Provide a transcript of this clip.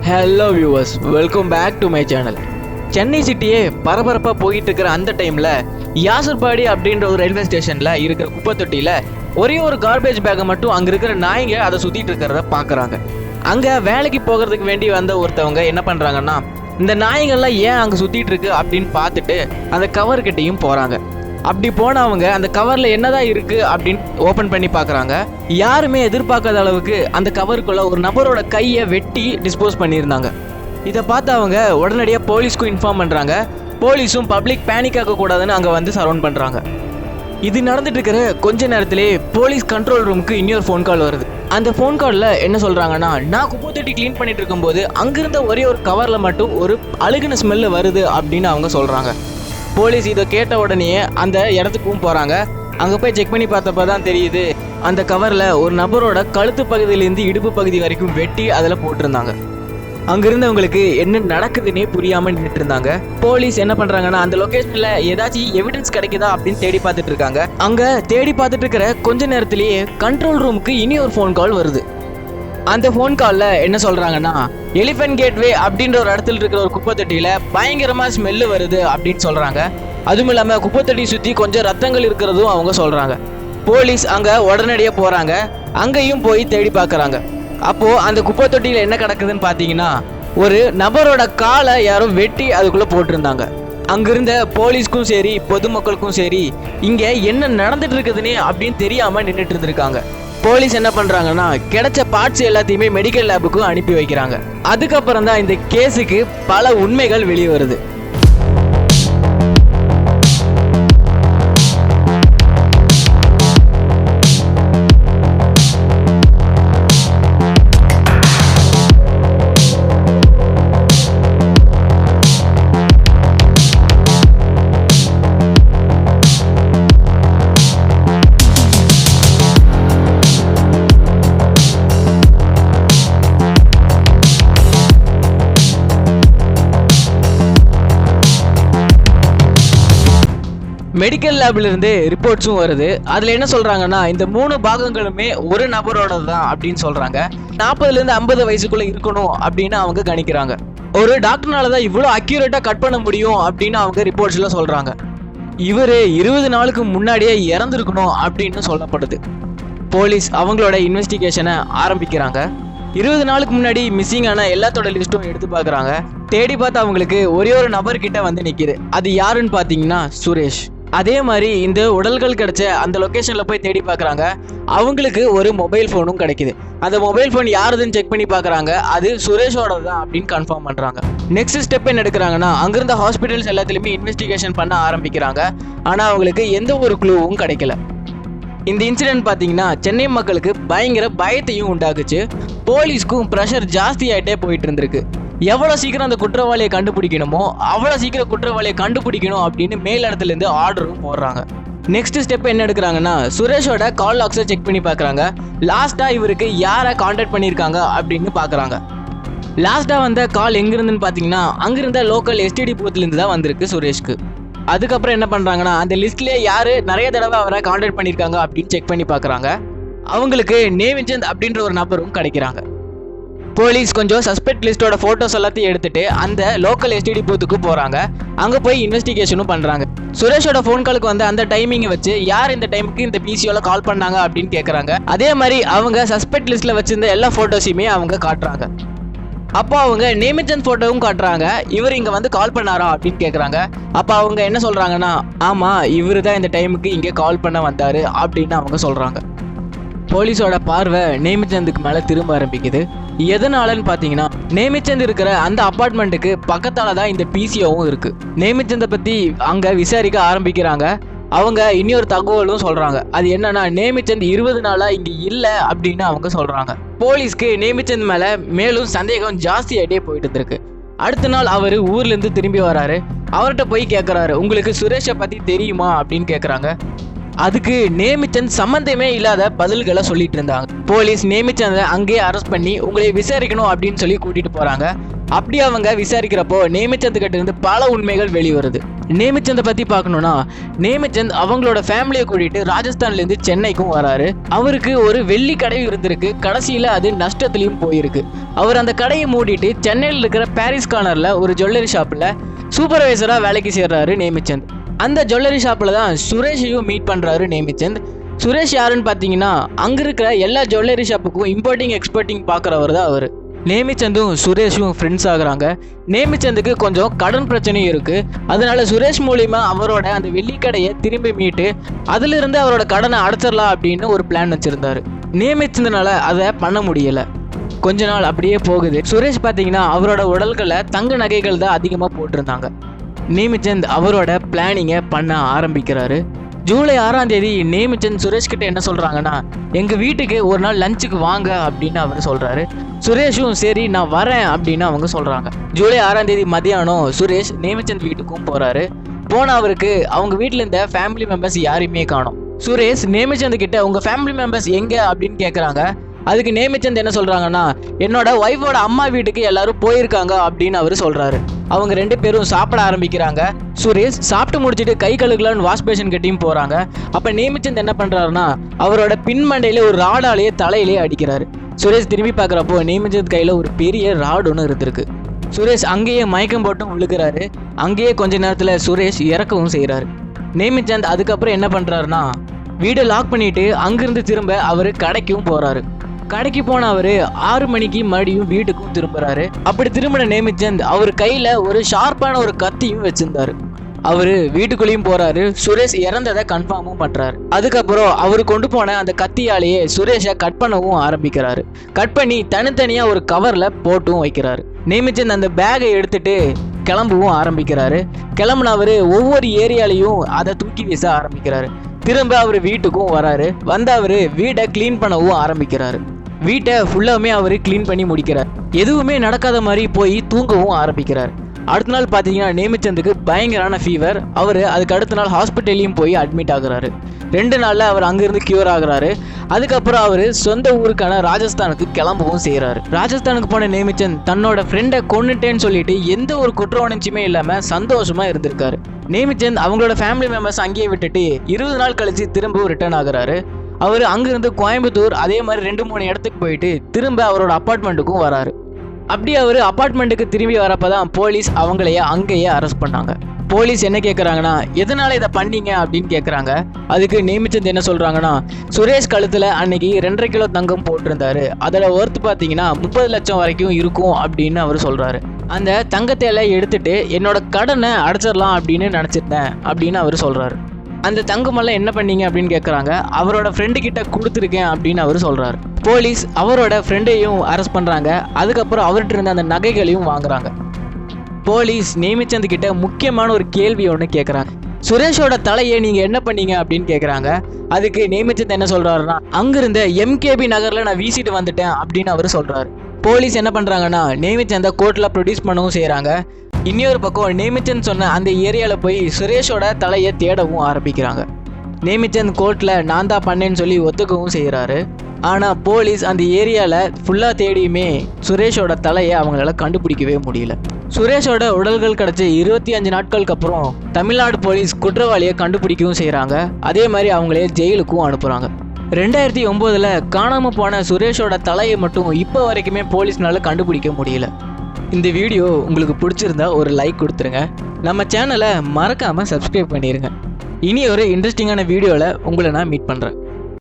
Hello viewers, welcome back to my channel. Chennai சிட்டியே பரபரப்பாக போயிட்டு இருக்கிற அந்த டைமில் யாசர்பாடி அப்படின்ற ஒரு ரயில்வே ஸ்டேஷனில் இருக்கிற குப்பை தொட்டியில் ஒரே ஒரு கார்பேஜ் பேக்கை மட்டும் அங்கே இருக்கிற நாய்ங்க அதை சுற்றிட்டு இருக்கிறத பார்க்குறாங்க. அங்கே வேலைக்கு போகிறதுக்கு வேண்டி வந்த ஒருத்தவங்க என்ன பண்ணுறாங்கன்னா, இந்த நாய்கள்லாம் ஏன் அங்கே சுற்றிட்டு இருக்கு அப்படின்னு பார்த்துட்டு அந்த கவர்கிட்டையும் போகிறாங்க. அப்படி போனவங்க அந்த கவரில் என்னதான் இருக்குது அப்படின்னு ஓப்பன் பண்ணி பார்க்குறாங்க. யாருமே எதிர்பார்க்காத அளவுக்கு அந்த கவருக்குள்ளே ஒரு நபரோட கையை வெட்டி டிஸ்போஸ் பண்ணியிருந்தாங்க. இதை பார்த்து அவங்க உடனடியாக போலீஸ்க்கும் இன்ஃபார்ம் பண்ணுறாங்க. போலீஸும் பப்ளிக் பேனிக் ஆகக்கூடாதுன்னு அங்கே வந்து சரவுண்ட் பண்ணுறாங்க. இது நடந்துட்டு இருக்கிற கொஞ்ச நேரத்திலே போலீஸ் கண்ட்ரோல் ரூமுக்கு இன்னொரு ஃபோன் கால் வருது. அந்த ஃபோன் காலில் என்ன சொல்கிறாங்கன்னா, நான் குப்பை தொட்டி க்ளீன் பண்ணிட்டு இருக்கும்போது அங்கிருந்த ஒரே ஒரு கவரில் மட்டும் ஒரு அழுகின ஸ்மெல்லு வருது அப்படின்னு அவங்க சொல்கிறாங்க. போலீஸ் இதை கேட்ட உடனே அந்த இடத்துக்கும் போகிறாங்க. அங்கே போய் செக் பண்ணி பார்த்தப்ப தான் தெரியுது, அந்த கவரில் ஒரு நபரோட கழுத்து பகுதியிலேருந்து இடுப்பு பகுதி வரைக்கும் வெட்டி அதில் போட்டிருந்தாங்க. அங்கிருந்தவங்களுக்கு என்ன நடக்குதுன்னே புரியாமல் நின்றுட்டு இருந்தாங்க. போலீஸ் என்ன பண்ணுறாங்கன்னா, அந்த லொக்கேஷனில் ஏதாச்சும் எவிடன்ஸ் கிடைக்குதா அப்படின்னு தேடி பார்த்துட்டு இருக்காங்க. அங்கே தேடி பார்த்துட்டு இருக்கிற கொஞ்ச நேரத்திலேயே கண்ட்ரோல் ரூமுக்கு இனி ஒரு ஃபோன் கால் வருது. அந்த ஃபோன் காலில் என்ன சொல்கிறாங்கன்னா, எலிஃபென்ட் கேட்வே அப்படின்ற ஒரு இடத்துல இருக்கிற ஒரு குப்பை தொட்டியில் பயங்கரமாக ஸ்மெல்லு வருது அப்படின்னு சொல்கிறாங்க. அதுவும் இல்லாமல் குப்பை தொட்டி சுற்றி கொஞ்சம் ரத்தங்கள் இருக்கிறதும் அவங்க சொல்கிறாங்க. போலீஸ் அங்கே உடனடியாக போகிறாங்க. அங்கேயும் போய் தேடி பார்க்குறாங்க. அப்போது அந்த குப்பை தொட்டியில் என்ன கிடக்குதுன்னு பார்த்தீங்கன்னா, ஒரு நபரோட காலை யாரும் வெட்டி அதுக்குள்ளே போட்டிருந்தாங்க. அங்கிருந்த போலீஸ்க்கும் சரி பொதுமக்களுக்கும் சரி இங்கே என்ன நடந்துட்டு இருக்குதுன்னே அப்படின்னு தெரியாமல் நின்றுட்டு இருந்திருக்காங்க. போலீஸ் என்ன பண்ணுறாங்கன்னா, கிடைச்ச பார்ட்ஸ் எல்லாத்தையுமே மெடிக்கல் லேபுக்கும் அனுப்பி வைக்கிறாங்க. அதுக்கப்புறம் தான் இந்த கேஸுக்கு பல உண்மைகள் வெளியே வருது. மெடிக்கல் லேப்ல இருந்து ரிப்போர்ட்ஸும் வருது. அதில் என்ன சொல்கிறாங்கன்னா, இந்த 3 பாகங்களுமே ஒரு நபரோட தான் அப்படின்னு சொல்கிறாங்க. 40லேருந்து 50 வயசுக்குள்ளே இருக்கணும் அப்படின்னு அவங்க கணிக்கிறாங்க. ஒரு டாக்டர்னால தான் இவ்வளோ அக்யூரேட்டாக கட் பண்ண முடியும் அப்படின்னு அவங்க ரிப்போர்ட்ஸில் சொல்கிறாங்க. இவர் 20 நாளுக்கு முன்னாடியே இறந்துருக்கணும் அப்படின்னு சொல்லப்படுது. போலீஸ் அவங்களோட இன்வெஸ்டிகேஷனை ஆரம்பிக்கிறாங்க. 20 நாளுக்கு முன்னாடி மிஸ்ஸிங் ஆன எல்லாத்தோட லிஸ்ட்டும் எடுத்து பார்க்குறாங்க. தேடி பார்த்து அவங்களுக்கு ஒரே ஒரு நபர்கிட்ட வந்து நிற்கிது. அது யாருன்னு பார்த்தீங்கன்னா சுரேஷ். அதே மாதிரி இந்த உடல்கள் கிடைச்ச அந்த லொக்கேஷனில் போய் தேடி பார்க்குறாங்க. அவங்களுக்கு ஒரு மொபைல் ஃபோனும் கிடைக்குது. அந்த மொபைல் ஃபோன் யாருதுன்னு செக் பண்ணி பார்க்குறாங்க. அது சுரேஷோட தான் அப்படின்னு கன்ஃபார்ம் பண்ணுறாங்க. நெக்ஸ்ட் ஸ்டெப் என்ன எடுக்கிறாங்கன்னா, அங்கிருந்த ஹாஸ்பிட்டல்ஸ் எல்லாத்துலேயுமே இன்வெஸ்டிகேஷன் பண்ண ஆரம்பிக்கிறாங்க. ஆனால் அவங்களுக்கு எந்த ஒரு க்ளூவும் கிடைக்கல. இந்த இன்சிடென்ட் பார்த்தீங்கன்னா சென்னை மக்களுக்கு பயங்கர பயத்தையும் உண்டாக்குச்சு. போலீஸ்க்கும் ப்ரெஷர் ஜாஸ்தி ஆகிட்டே போயிட்டு இருந்திருக்கு. எவ்வளோ சீக்கிரம் அந்த குற்றவாளியை கண்டுபிடிக்கணுமோ அவ்வளோ சீக்கிரம் குற்றவாளியை கண்டுபிடிக்கணும் அப்படின்னு மேலிடத்துலேருந்து ஆர்டரும் போடுறாங்க. நெக்ஸ்ட் ஸ்டெப் என்ன எடுக்கிறாங்கன்னா, சுரேஷோட கால் லாக்ஸை செக் பண்ணி பார்க்குறாங்க. லாஸ்ட்டாக இவருக்கு யாரை கான்டாக்ட் பண்ணியிருக்காங்க அப்படின்னு பார்க்குறாங்க. லாஸ்ட்டாக வந்த கால் எங்கிருந்துன்னு பார்த்தீங்கன்னா, அங்கிருந்த லோக்கல் எஸ்டிடி பூத்துலேருந்து தான் வந்திருக்கு சுரேஷ்க்கு. அதுக்கப்புறம் என்ன பண்ணுறாங்கன்னா, அந்த லிஸ்ட்லேயே யார் நிறைய தடவை அவரை கான்டாக்ட் பண்ணியிருக்காங்க அப்படின்னு செக் பண்ணி பார்க்குறாங்க. அவங்களுக்கு நேமிச்சந்த் அப்படின்ற ஒரு நபரும் கிடைக்கிறாங்க. போலீஸ் கொஞ்சம் சஸ்பெக்ட் லிஸ்ட்டோட ஃபோட்டோஸ் எல்லாத்தையும் எடுத்துகிட்டு அந்த லோக்கல் எஸ்டிடி பூத்துக்கு போகிறாங்க. அங்கே போய் இன்வெஸ்டிகேஷனும் பண்ணுறாங்க. சுரேஷோட ஃபோன் காலுக்கு வந்து அந்த டைமிங்கை வச்சு யார் இந்த டைமுக்கு இந்த பிசிஓவில் கால் பண்ணாங்க அப்படின்னு கேட்குறாங்க. அதே மாதிரி அவங்க சஸ்பெக்ட் லிஸ்ட்டில் வச்சுருந்த எல்லா ஃபோட்டோஸையுமே அவங்க காட்டுறாங்க. அப்போ அவங்க நேமிச்சந்த் ஃபோட்டோவும் காட்டுறாங்க. இவர் இங்கே வந்து கால் பண்ணாரா அப்படின்னு கேட்குறாங்க. அப்போ அவங்க என்ன சொல்கிறாங்கன்னா, ஆமாம் இவர் தான் இந்த டைமுக்கு இங்கே கால் பண்ண வந்தார் அப்படின்னு அவங்க சொல்கிறாங்க. போலீஸோட பார்வை நேமிச்சந்துக்கு மேலே திரும்ப ஆரம்பிக்குது. எதனாலன்னு பார்த்தீங்கன்னா, நேமிச்சந்த் இருக்கிற அந்த அப்பார்ட்மெண்ட்டுக்கு பக்கத்தால் தான் இந்த பிசிஓவும் இருக்குது. நேமிச்சந்தை பற்றி அங்கே விசாரிக்க ஆரம்பிக்கிறாங்க. அவங்க இன்னொரு தகவலும் சொல்கிறாங்க. அது என்னன்னா, நேமிச்சந்த் 20 நாளாக இங்கே இல்லை அப்படின்னு அவங்க சொல்கிறாங்க. போலீஸ்க்கு நேமிச்சந்த் மேலே மேலும் சந்தேகம் ஜாஸ்தி ஆகிட்டே போயிட்டு இருக்கு. அடுத்த நாள் அவர் ஊர்லேருந்து திரும்பி வராரு. அவர்கிட்ட போய் கேட்குறாரு, உங்களுக்கு சுரேஷை பற்றி தெரியுமா அப்படின்னு கேட்குறாங்க. அதுக்கு நேமிச்சந்த் சம்பந்தமே இல்லாத பதில்களை சொல்லிட்டு இருந்தாங்க. போலீஸ் நேமிச்சந்தை அங்கேயே அரெஸ்ட் பண்ணி உங்களை விசாரிக்கணும் அப்படின்னு சொல்லி கூட்டிட்டு போறாங்க. அப்படி அவங்க விசாரிக்கிறப்போ நேமிச்சந்த் கிட்ட இருந்து பல உண்மைகள் வெளிவருது. நேமிச்சந்தை பத்தி பார்க்கணும்னா, நேமிச்சந்த் அவங்களோட ஃபேமிலியை கூட்டிட்டு ராஜஸ்தான்ல இருந்து சென்னைக்கும் வராரு. அவருக்கு ஒரு வெள்ளி கடை இருந்திருக்கு. கடைசியில அது நஷ்டத்திலையும் போயிருக்கு. அவர் அந்த கடையை மூடிட்டு சென்னையில் இருக்கிற பாரிஸ் கார்னர்ல ஒரு ஜுவல்லரி ஷாப்ல சூப்பர்வைசரா வேலைக்கு சேர்றாரு நேமிச்சந்த். அந்த ஜுவல்லரி ஷாப்ல தான் சுரேஷையும் மீட் பண்றாரு நேமிச்சந்த். சுரேஷ் யாருன்னு பார்த்தீங்கன்னா, அங்க இருக்கிற எல்லா ஜுவல்லரி ஷாப்புக்கும் இம்போர்ட்டிங் எக்ஸ்போர்ட்டிங் பார்க்குறவர் தான் அவர். நேமிச்சந்தும் சுரேஷும் ஃப்ரெண்ட்ஸ் ஆகுறாங்க. நேமிச்சந்துக்கு கொஞ்சம் கடன் பிரச்சனையும் இருக்கு. அதனால சுரேஷ் மூலியமா அவரோட அந்த வெள்ளிக்கடையை திரும்பி மீட்டு அதிலிருந்து அவரோட கடனை அடைச்சிடலாம் அப்படின்னு ஒரு பிளான் வச்சிருந்தாரு. நேமிச்சந்தனால அதை பண்ண முடியல. கொஞ்ச நாள் அப்படியே போகுது. சுரேஷ் பார்த்தீங்கன்னா அவரோட உடல்களை தங்க நகைகள் தான் அதிகமாக போட்டிருந்தாங்க. நேமிச்சந்த் அவரோட பிளானிங்கை பண்ண ஆரம்பிக்கிறாரு. ஜூலை 6ஆம் தேதி நேமிச்சந்த் சுரேஷ் கிட்ட என்ன சொல்றாங்கன்னா, எங்க வீட்டுக்கு ஒரு நாள் லஞ்சுக்கு வாங்க அப்படின்னு அவர் சொல்றாரு. சுரேஷும் சரி நான் வரேன் அப்படின்னு அவங்க சொல்றாங்க. ஜூலை 6ஆம் தேதி மதியானம் சுரேஷ் நேமிச்சந்த் வீட்டுக்கும் போறாரு. போன அவருக்கு அவங்க வீட்டில் இருந்த ஃபேமிலி மெம்பர்ஸ் யாரையுமே காணோம். சுரேஷ் நேமிச்சந்த் கிட்ட உங்க ஃபேமிலி மெம்பர்ஸ் எங்க அப்படின்னு கேட்குறாங்க. அதுக்கு நேமிச்சந்த் என்ன சொல்றாங்கன்னா, என்னோட ஒய்ஃபோட அம்மா வீட்டுக்கு எல்லாரும் போயிருக்காங்க அப்படின்னு அவர் சொல்றாரு. அவங்க 2 பேரும் சாப்பிட ஆரம்பிக்கிறாங்க. சுரேஷ் சாப்பிட்டு முடிச்சுட்டு கை கழுகலான்னு வாஷ் பேஷன் கட்டியும் போறாங்க. அப்ப நேமிச்சந்த் என்ன பண்றாருன்னா, அவரோட பின்மண்டையில ஒரு ராடாலேயே தலையிலேயே அடிக்கிறாரு. சுரேஷ் திரும்பி பார்க்குறப்போ நேமிச்சந்த் கையில ஒரு பெரிய ராடு ஒன்று இருந்திருக்கு. சுரேஷ் அங்கேயே மயக்கம் போட்டும் விழுக்கிறாரு. அங்கேயே கொஞ்ச நேரத்துல சுரேஷ் இறக்கவும் செய்யறாரு. நேமிச்சந்த் அதுக்கப்புறம் என்ன பண்றாருன்னா, வீடை லாக் பண்ணிட்டு அங்கிருந்து திரும்ப அவரு கடைக்கும் போறாரு. கடைக்கு போன அவரு 6 மணிக்கு மறுபடியும் வீட்டுக்கும் திரும்புறாரு. அப்படி திரும்பின நேமிச்சந்த் அவர் கையில ஒரு ஷார்ப்பான ஒரு கத்தியும் வச்சிருந்தாரு. அவரு வீட்டுக்குள்ளேயும் போறாரு. சுரேஷ் இறந்ததை கன்ஃபார்மும் பண்றாரு. அதுக்கப்புறம் அவரு கொண்டு போன அந்த கத்தியாலேயே சுரேஷை கட் பண்ணவும் ஆரம்பிக்கிறாரு. கட் பண்ணி தனித்தனியா ஒரு கவர்ல போட்டும் வைக்கிறாரு. நேமிச்சந்த் அந்த பேகை எடுத்துட்டு கிளம்பவும் ஆரம்பிக்கிறாரு. கிளம்புன அவரு ஒவ்வொரு ஏரியாலையும் அதை தூக்கி வீச ஆரம்பிக்கிறாரு. திரும்ப அவர் வீட்டுக்கும் வராரு. வந்து அவரு வீடை கிளீன் பண்ணவும் ஆரம்பிக்கிறாரு. வீட்டை ஃபுல்லாமே அவர் கிளீன் பண்ணி முடிக்கிறார். எதுவுமே நடக்காத மாதிரி போய் தூங்கவும் ஆரம்பிக்கிறார். அடுத்த நாள் பார்த்தீங்கன்னா நேமிச்சந்துக்கு பயங்கரான ஃபீவர். அவர் அதுக்கு அடுத்த நாள் ஹாஸ்பிட்டல்லையும் போய் அட்மிட் ஆகுறாரு. 2 நாளில் அவர் அங்கேருந்து கியூர் ஆகுறாரு. அதுக்கப்புறம் அவர் சொந்த ஊருக்கான ராஜஸ்தானுக்கு கிளம்பவும் செய்கிறாரு. ராஜஸ்தானுக்கு போன நேமிச்சந்த் தன்னோட ஃப்ரெண்டை கொன்னுட்டேன்னு சொல்லிட்டு எந்த ஒரு குற்ற உணர்ச்சியுமே இல்லாமல் சந்தோஷமாக இருந்திருக்காரு. நேமிச்சந்த் அவங்களோட ஃபேமிலி மெம்பர்ஸ் அங்கேயே விட்டுட்டு 20 நாள் கழிச்சு திரும்பவும் ரிட்டர்ன் ஆகுறாரு. அவர் அங்கிருந்து கோயம்புத்தூர் அதே மாதிரி 2-3 இடத்துக்கு போயிட்டு திரும்ப அவரோட அப்பார்ட்மெண்ட்டுக்கும் வராரு. அப்படி அவர் அப்பார்ட்மெண்ட்டுக்கு திரும்பி வரப்பதான் போலீஸ் அவங்களையே அங்கேயே அரெஸ்ட் பண்ணாங்க. போலீஸ் என்ன கேட்குறாங்கன்னா, எதனால இதை பண்ணீங்க அப்படின்னு கேட்குறாங்க. அதுக்கு நேமிச்சந்த் என்ன சொல்றாங்கன்னா, சுரேஷ் கழுத்துல அன்னைக்கு 2.5 கிலோ தங்கம் போட்டிருந்தாரு. அதோட ஒர்த்து பார்த்தீங்கன்னா 30 லட்சம் வரைக்கும் இருக்கும் அப்படின்னு அவர் சொல்றாரு. அந்த தங்கத்தை எல்லாம் எடுத்துட்டு என்னோட கடனை அடைச்சிடலாம் அப்படின்னு நினச்சிருந்தேன் அப்படின்னு அவர் சொல்றாரு. அந்த தங்கமெல்லாம் என்ன பண்ணீங்க அப்படின்னு கேட்குறாங்க. அவரோட ஃப்ரெண்டு கிட்ட கொடுத்துருக்கேன் அப்படின்னு அவர் சொல்றாரு. போலீஸ் அவரோட ஃப்ரெண்டையும் அரெஸ்ட் பண்றாங்க. அதுக்கப்புறம் அவர்கிட்ட இருந்த அந்த நகைகளையும் வாங்குறாங்க. போலீஸ் நேமிச்சந்த் கிட்ட முக்கியமான ஒரு கேள்வி ஒன்று கேட்குறாங்க. சுரேஷோட தலையை நீங்க என்ன பண்ணீங்க அப்படின்னு கேட்குறாங்க. அதுக்கு நேமிச்சந்த் என்ன சொல்றாருன்னா, அங்கிருந்த MKB நகர்ல நான் வீசிட்டு வந்துட்டேன் அப்படின்னு அவர் சொல்றாரு. போலீஸ் என்ன பண்றாங்கன்னா, நேமிச்சந்தை கோர்ட்ல ப்ரொடியூஸ் பண்ணவும் செய்யறாங்க. இன்னொரு பக்கம் நேமிச்சந்த் சொன்ன அந்த ஏரியாவில் போய் சுரேஷோட தலையை தேடவும் ஆரம்பிக்கிறாங்க. நேமிச்சந்த் கோர்ட்டில் நான் தான் பண்ணேன்னு சொல்லி ஒத்துக்கவும் செய்கிறாரு. ஆனால் போலீஸ் அந்த ஏரியாவில் ஃபுல்லாக தேடியுமே சுரேஷோட தலையை அவங்களால கண்டுபிடிக்கவே முடியல. சுரேஷோட உடல்கள் கிடச்ச 25 நாட்களுக்கு அப்புறம் தமிழ்நாடு போலீஸ் குற்றவாளியை கண்டுபிடிக்கவும் செய்கிறாங்க. அதே மாதிரி அவங்களே ஜெயிலுக்கும் அனுப்புகிறாங்க. 2009 காணாமல் போன சுரேஷோட தலையை மட்டும் இப்போ வரைக்குமே போலீஸ்னால கண்டுபிடிக்க முடியல. இந்த வீடியோ உங்களுக்கு பிடிச்சிருந்தா ஒரு லைக் கொடுத்துருங்க. நம்ம சேனலை மறக்காமல் சப்ஸ்கிரைப் பண்ணிடுங்க. இனி ஒரு இன்ட்ரெஸ்டிங்கான வீடியோவில் உங்களை நான் மீட் பண்ணுறேன்.